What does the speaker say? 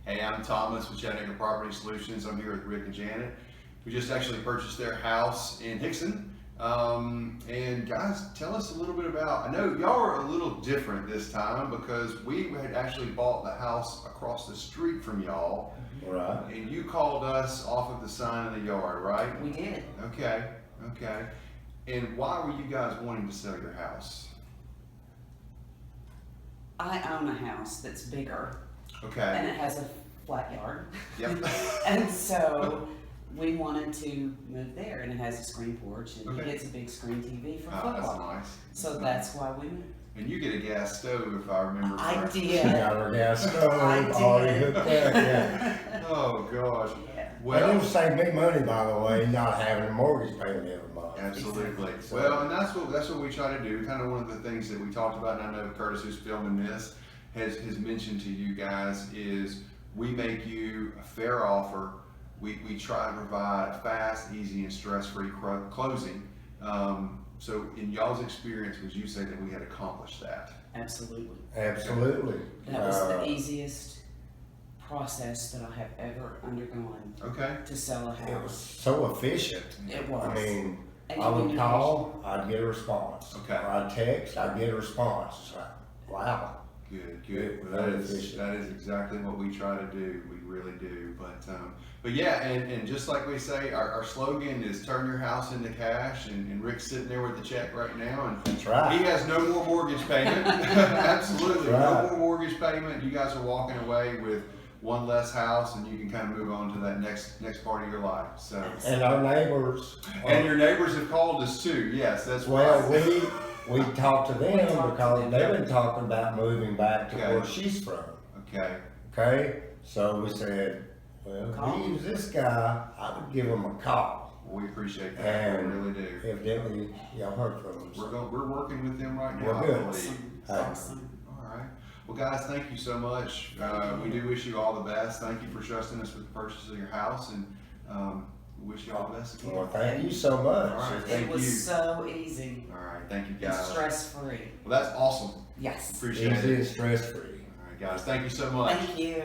Hey, I'm Thomas with Chattanooga Property Solutions. I'm here with Rick and Janet. We just actually purchased their house in Hixson. And guys, tell us a little bit about, I know y'all are a little different this time because we had actually bought the house across the street from y'all. Right. And you called us off of the sign in the yard, right? We did. Okay. And why were you guys wanting to sell your house? I own a house that's bigger Okay. and it has a flat yard. Yep. And so we wanted to move there, and it has a screen porch, and Okay. he gets a big screen TV for Oh, that's football. nice. So That's that's why we moved. nice. And you get a gas stove, if I remember I correctly. She did. got her gas stove I already did. hooked up, yeah. Oh gosh. Yeah. Well, it Well, would save me money, by the way, not having a mortgage payment every month. absolutely. So- Well, and that's what we try to do. Kind of one of the things that we talked about, and I know Curtis, who's filming this, has mentioned to you guys is we make you a fair offer. We try to provide a fast, easy, and stress-free closing. So in y'all's experience, would you say that we had accomplished that? Absolutely. Absolutely. That was the easiest process that I have ever undergone Okay. to sell a It was house. so efficient. It was. I mean, And I would communication. call, I'd get a response. Okay. Or I'd text, I'd get a response. It's like, wow. Good. Well, Very that is efficient. exactly what we try to do. We really do. But yeah, and just like we say, our slogan is turn your house into cash. And Rick's sitting there with the check right now, and That's right. he has no more mortgage payment. Absolutely, That's right. no more mortgage payment. You guys are walking away with one less house, and you can kind of move on to that next part of your life. So, And our neighbors. and your neighbors have called us too. Yes, that's Well, right. we talked to them We talked to because them. they've been talking about moving back to Okay. where she's from. Okay. Okay? So we said, well, Call if he him. was this guy, I would give him a call. Well, we appreciate that. And we really do. evidently, y'all heard from him. We're working with them right now. Well, I good. believe. Awesome. All right. Well, guys, thank you so much. We do wish you all the best. Thank you for trusting us with the purchase of your house, and we wish you all the best again. Well, thank you so much. All right. It Thank was you. so easy All right. Thank you, and guys. stress-free. Well, that's awesome. Yes. Appreciate Easy it. and stress-free. All right, guys. Thank you so much. Thank you.